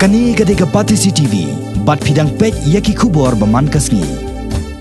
Kani gadega Batisi TV, bat fidang pek yaki kubor baman kasni.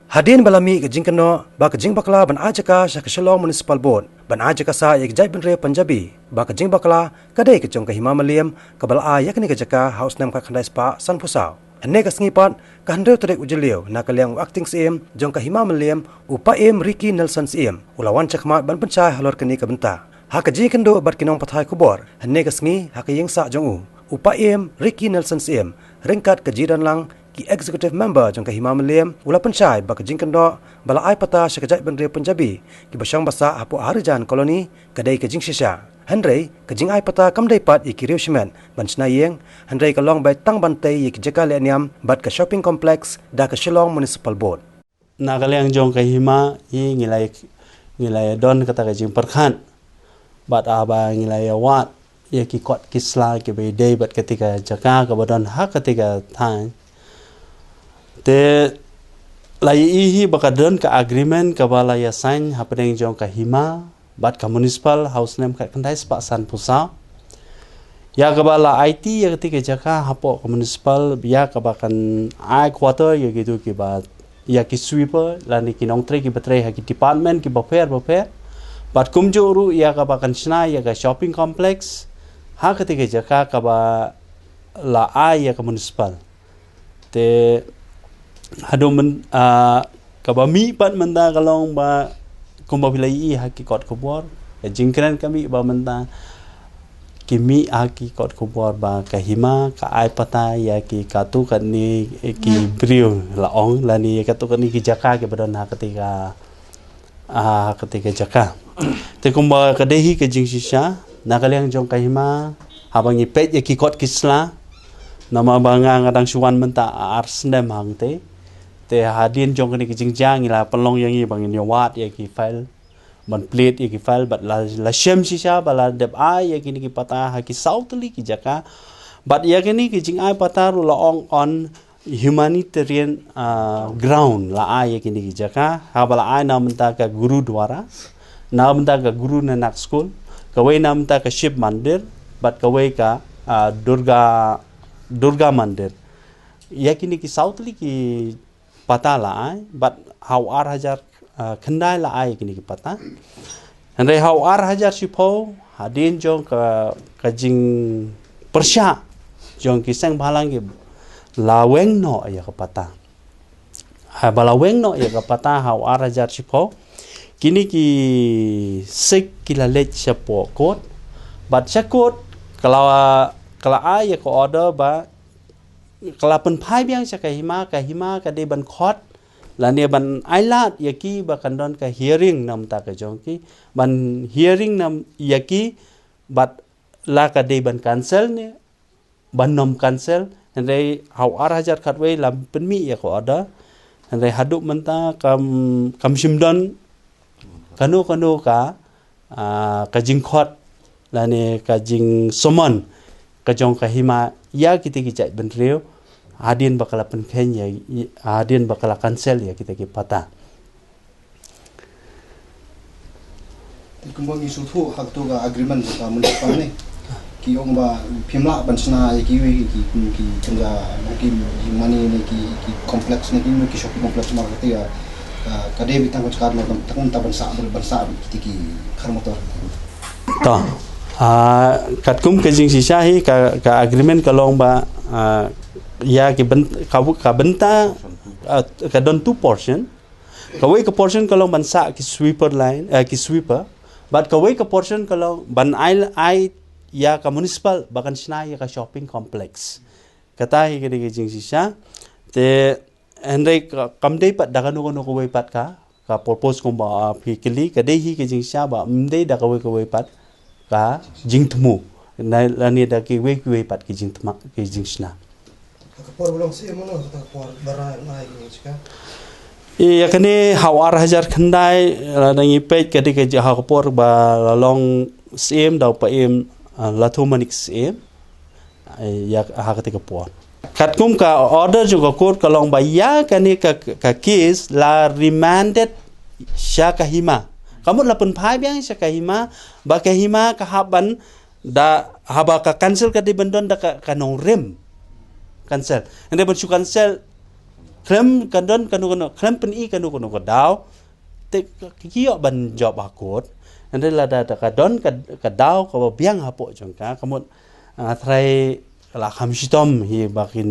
Hadin balami ke jingkano ba ke jing bakla ban ajaka sya ke Shillong Municipal Board ban ajaka sa yak jai benre Punjabi ba ke jing bakla kadai ke jong ke Himamaliam ke bala yak ni ke jaka house nam ka khandai spa san pusau ane ka sngipat ka handeu trek ujeliu na ka liang acting sim jong ke Himamaliam upa em Ricky Nelson sim ulawan chakma ban pencai halor keni ka benta ha ke jingkando bat kinong pathai kubor ane ka sngi ha ke yengsa jong u upa em Ricky Nelson sim ringkat ke jiran lang ki executive member jong ke Himamaliam ula pencai ba ke jingkando bala ai pata sekejai benre Punjabi ki basang basa apo harijan koloni kadai ke jing shisha Henry ke jing ai pata kam dai pat iki riushment ban snayeng Henry ka long bai tang bantai iki jaka le niam bat ke shopping complex da ke Shillong Municipal Board nakaliang jong ke hima i ngilai don kata ke jing perkhan bat aba ngilai wat ya ki kot kisla ki be day bat ketika jaka ka badon ha ketika time te lai ihi bakadon ka agreement ka bala ya sign happening jong ka hima bat ka municipal house name ka kandai spa san pusa ya ka bala IT ya ketika jaka hapo ka municipal ya ka bakan I quarter ya gitu ki bat ya ki sweeper lani ki nong tre ki batre ha ki department ki bafer bat kumjuru ya ka bakan sna ya ka shopping complex ha ketika jaka ka ba la ai ya ka municipal te hado men ka ba mi pat menda kalong ba kumba bilai hakikot kubor jingkran kami ba menda kimi hakikot kubor ba ka hima ka ai pata ya ki katu kan ni ki brio la ong la ni katu kan ni ki jaka ke badon ha ketika jaka te kumba ka dehi ke jing shisha nakaliang jong ka hima habang ipet ya ki kot kisla nama banga ngadang suwan menta arsnem hangte te hadin jong ni kijing jang ila pelong yang i bangin yawat ya ki file ban plate ya ki file bat la shem shisha bala deb ai ya ki ni ki pata ha ki sautli ki jaka bat ya ki ni kijing ai pata ru la on humanitarian ground la ai ya ki ni ki jaka ha bala ai na menta ka guru dwara na menta ka guru nanak school kawai na menta ka ship mandir bat kawai ka Durga Mandir ya kini ki sautli ki pata la ai bat how ar hajar khandai la ai kini ki pata andre how ar hajar sipo hadin jong ka jing persha jong ki sang balang ki laweng no ya ka pata ha balaweng no ya ka pata how ar hajar sipo kini ki sik ki la lech sipo kot bat sakot kalau ai ya ko order ba kalapan phai biang sa kahima ka de ban khot la ne ban ailat yaki ba kandon ka hearing nam ta ka jongki ban hearing nam yaki bat la ka de ban cancel ne ban nom cancel ande hau ar hajar khatwei lam penmi ya ko order ande haduk menta kam simdon kanu ka jing khot la ne ka jing somon ka jong ka hima ya kita ki cai benreu hadin bakala penken ya hadin bakala cancel ya kita ki pata kumbang isu tu hak tu ga agreement ka municipal ni ki ong ba phimla bansna ki tengah ki money ni ki complex ni ki shopping complex market ya kade bitang ko skar makam takun ta bansa ki khar motor ta katkum ke jing sisa hi ka agreement kalong ba ya ki ka benta ka don 2 portion kawai ka portion kalong bansa ki sweeper line ki sweeper but kawai ka portion kalong ban ai ya ka municipal bakan sna ya ka shopping complex kata hi ke jing sisa te andai kamdei pat dagan no ko pat ka purpose ko ba fikili ka dei hi ke jing sisa ba mdei da kawai pat ka jing tmu na lani da ki we pat ki jing tma ki jing sna ka por belong si mono ka por barai nai ni chika ya kani hawar hajar khandai dangi page ka dik ha ka por ba long sim da pa em lathumanik sim ya ha ka ka por katkum ka order juga court ka long ba ya kani ka case la remanded syakahima kamu lapun phai biang syakahima ba kahima ka haban da haba ka cancel ka di bendon da ka nong rem cancel ande ban su cancel klem kadon kanu klem pen I kanu ko daw te kio ban job akut ande la da kadon ka daw ko biang hapo jongka kamun trai la khamsitom hi bakin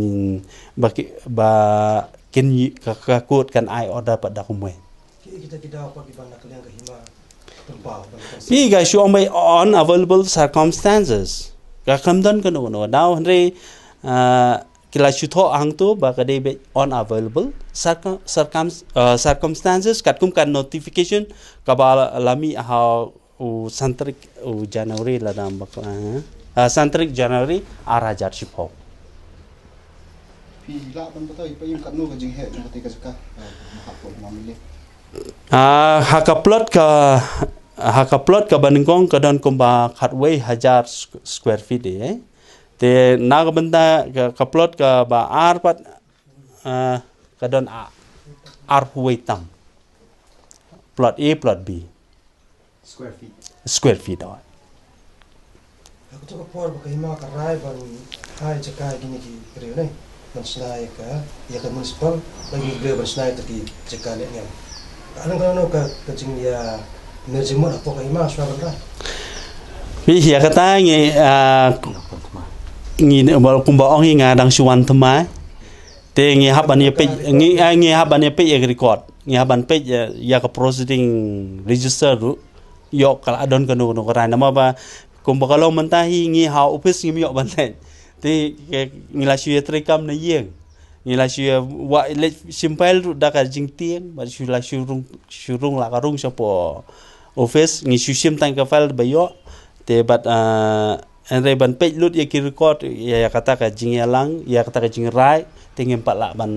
ba kin ka kut kan ai order pada kumwe kita dapat di banda kalian ke hima tempau pi guys show my on available circumstances ka kamdan kanu daw andre kila shutho ang tu ba kade be unavailable circumstances katkum kan notification kabala lami how santrik January la dam bakla santrik January arajar shipho pi la ban betul ipa yung kanu ka jing he jong ketika suka mahapon mamili hakaplot ka baningkong kadon kumba khatway 1000 square feet te nagabanda ka plot ka ba arpat kadon arpuitam plot A plot B square feet aku tu kapor ba hima ka rai ban hai jaka gini ki reu nei ban snai ka ya ka municipal bagi bre ban snai taki jaka le ngam alang ka jing ya nerjimot apa ka hima swa ban pi ya kata ngi bal kumba ong nga dang suwan thma te ngi haban ye pe ngi haban ye pe record ngi haban pe ya ka proceeding register ru yo kala adon kanu no ra nama ba kumba kalau mentahi ngi ha office ngi yo ban le te ngi la shu ye trekam na yeng ngi la shu wa le simple ru da ka jing tieng ba shu la shurung la ka rung sapo office ngi shu sim tang ka file ba yo te bat ande ban page lut ya ki record ya kata ka jing yalang ya kata ka jing rai tingem pat la ban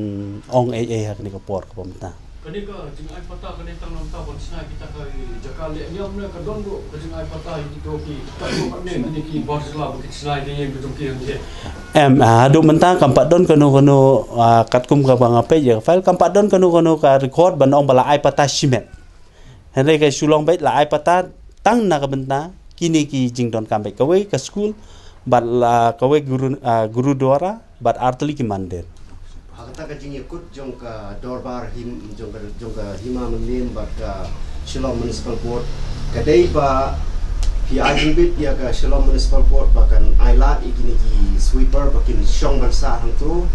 ong ha ni ka por ka pemta kani ka jing ai pata kani tang nam ta bon sna kita ka jaka le nyam ne ka don do jing ai pata hi to ki ta ko ne ni ki bos la bu ki sna ni yang tu ki yang adu menta kampat don kanu kat kum ka bang apa ya file kampat don kanu ka record ban ong bala ai pata simet hande ka sulong bait la ai pata tang na ka benta kini ki jing don kambe kawe ka school bat la kawe guru dwara bat artli ki mandir hakata ka jing yakut jong ka dorbar him jong ka hima melim bat ka Shillong Municipal Board kadai ba ki ajing bit ya ka Shillong Municipal Board bakan ailat ikini ki sweeper bakin shong bansa hang tu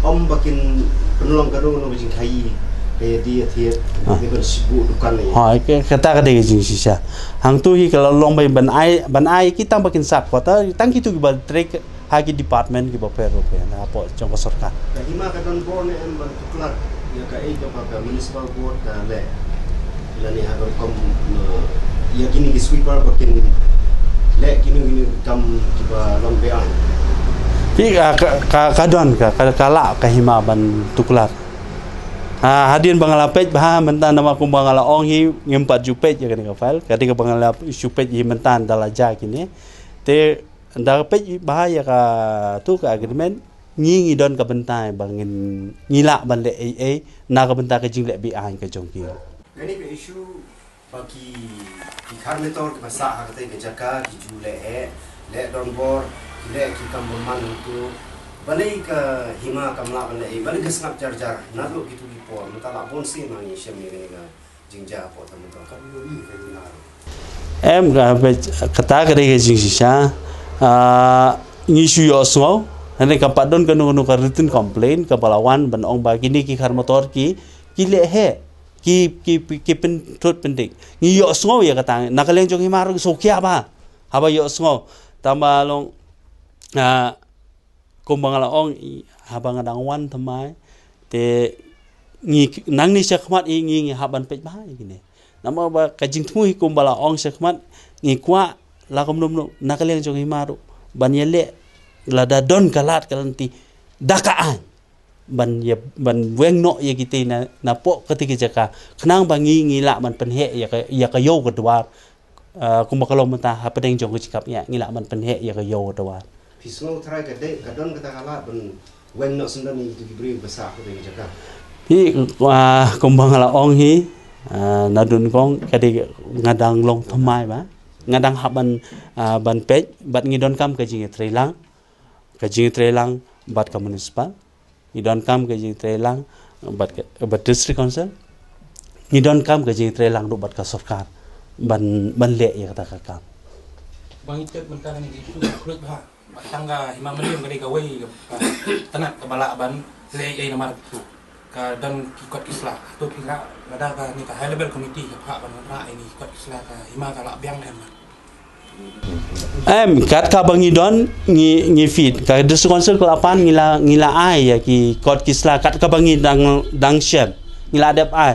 bakin penolong kanu no jing khai dia thiet ni ban sibu dukan ni ke kata ka de jing sisa hang tu hi kalau long ban ai kita bakin sak kota tang kitu ki ba trek hagi department ki ba pero pe na apo jong ka sarkar ka hima ka don born en ban tuklar ya ka ei ka municipal board ka le lani ha kom ya kini ki sweeper bakin le kini kam ki ba long be an pi ka don ka kala ka hima ban tuklar hadian bangala page bah mentan nama ku bangala ong hi ngimpat ju page ya kan file kadi ka bangala issue page hi mentan dala ja kini te da page bah ya ka tu ka agreement ngi don ka bentai bangin ngila ban le na ka bentai ka jing le bi an ka jong ki ini ke issue bagi ki karmetor ke masa ha kata ke jaka ki ju le don bor le ki kam man tu balai ke hima kamla balai balai ke snap charger nalo gitu po mentala bonsi mangi shemi ni ga jingja po tamu ka ni ka ni em ga kata ka de jing sisa ngi shu yo so ane ka padon ka no ka written complaint ka balawan ban ong ba kini ki khar motor ki le he ki pen tot pendik ngi yo so ya kata nakaleng jong himar so kya ba haba yo so tamalong kumbangala ong habang adang wan thamai te ngi nang ni sekmat ngi haban pej bah gini nama ba kajing thui kumbala ong sekmat ngi kwa la kom nom nakaleng jong himaru ban yele la da don kalat kalanti dakaan ban weng no ye kiti na po ketika jaka kenang bangi la man penhe ya ka yo kedua kumbakalom menta hapadeng jong cikap ya ngila man penhe ya ka yo kedua pisno try ka de ka don kata kala ban weng no sendan ni tu bri besar ko de jaka hi kumbangala ong hi nadun kong kadi ngadang long thamai ba ngadang haban ban pej bat ngidon kam ka jing trelang bat ka municipal, you don't come ke jing trelang bat district council, you don't come ke jing trelang do bat ka sarkar ban le ya kata ka kam. Bang itu mentang ni itu kulit bah tangga Imam Malim kali kawai tanat kebala ban le ai nama tu ka dan ikut Islam tu pihak ada ka ni ka high level committee ka hak ban ra ini ikut Islam ka Imam ka lak biang dah. Kat ka bangi don ngi feed ka district council ke 8 ngila ai ya ki kot kisla kat ka bangi dang shep ngila adap ai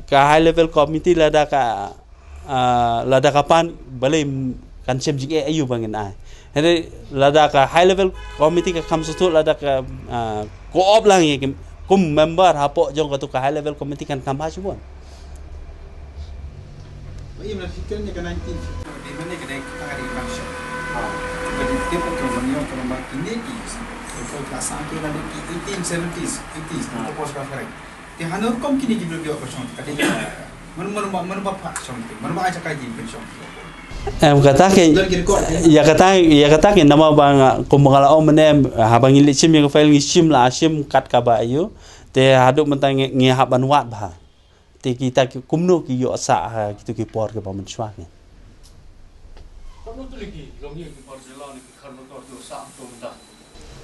ka high level committee lada kapan balai kan shep jige ayu bangin ai hele lada ka high level committee ka kam sutu lada ka co-op lang ye kum member hapo jong ka tu ka high level committee kan kam ha chuan. Iya, fikirnya ke 19 di mana kedai kita ada function. Jadi kita kemudian kalau ini di kelas sampai nanti 1870s itu pos kafir. Di Hanoi kom kini juga dia option. Kadang mana function, mana aja kaji function. kata ke nama bang kumbangala om menem habang ilit sim yang file ngisim la asim kat kaba ayu te haduk mentang ngi haban wat bah te kita kumno ki yo sa gitu ki por ke pamen swak ni kamu tu lagi longi ki Barcelona ki karno tu sa tu mentang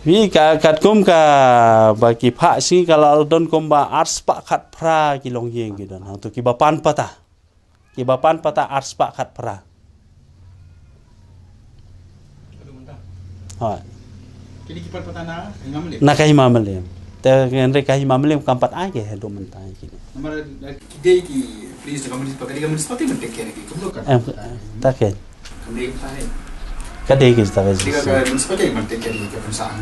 wi kat kum ka bagi pha si kalau don komba ars pak khat pra ki longyeng ki don tu ki bapan pata ars pak khat pra. Jadi kipas petana Imam Malim. Nak Imam Malim. Tapi kah Imam Malim kampat aja hello mentah kini. Nomor kidai ki please kamu seperti mentek ni kamu kan. Tak kan. Kami tahu. Kadai kita tahu. Jika kamu seperti mentek ni kamu sah.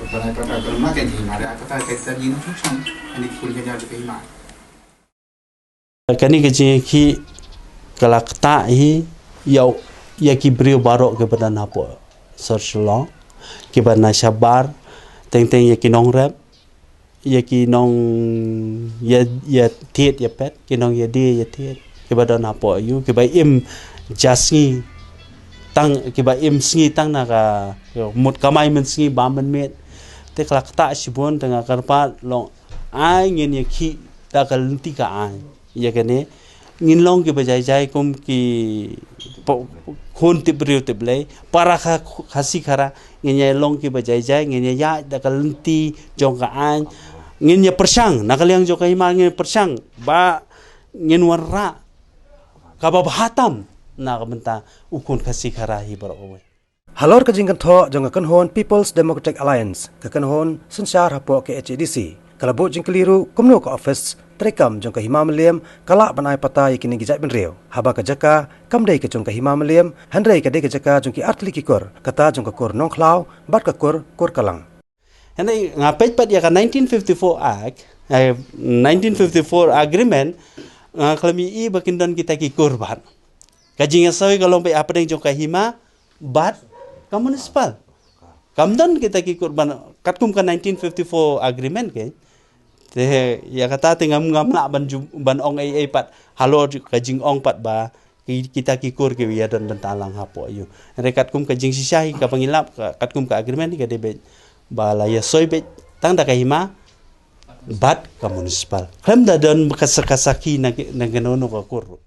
Pada kalau makan ni mara kata kita ni nak macam ini kuliah jadi kehimat. Kani kerja ki kalau tak yau ya ki beri barok kepada napo. Search-long kibar na sabar teng ya kinong rap ya kinong ya tiet ya pet kinong ya dia ya tiet kibar don apo yu kibar im jasngi tang kibar im sngi tang na ka mut kamai men sngi ba men met te klak ta sibon tengah karpa long ai ngin ya ki da kal ti ka ai ya kene ngin long ki bajai kum ki khun tibriu tiblei para khasi khara ngenya long ki bajai ngenya ya da kalenti jong ka an ngenya persang nakaliang jong ka himal ngenya persang ba ngin warra ka ba hatam na kamenta ukun khasi khara hi barawe Halor ka jingkan tho jong kan hon People's Democratic Alliance ka kan hon sensyar hapo ke HADC kalabo jing keliru kumno ka office trekam jong ka Imam Malim kala banai pata yakini gijat ben reu haba ka jaka kamdai ka jong ka Imam Malim handrai ka de ka jaka jong ki artli ki kor kata jong ka kor nong khlau bat ka kor kalang henai ngapet pat ya ka 1954 act 1954 agreement kalami i bakindon kita ki korban kajinga sawi kalong pe apa deng jong ka hima bat ka municipal kamdon kita ki korban katkum ka 1954 agreement ke te ya kata tengam ngamla ban ong ai pat halo kajing ong pat ba kita kikur ke ya dan bentalang hapo ayu rekat kum kajing sisai ka pangilap kat kum ka agreement ka debet bala ya soibet tang da kahima bat ka municipal klem da don kasaki na ganono ka kur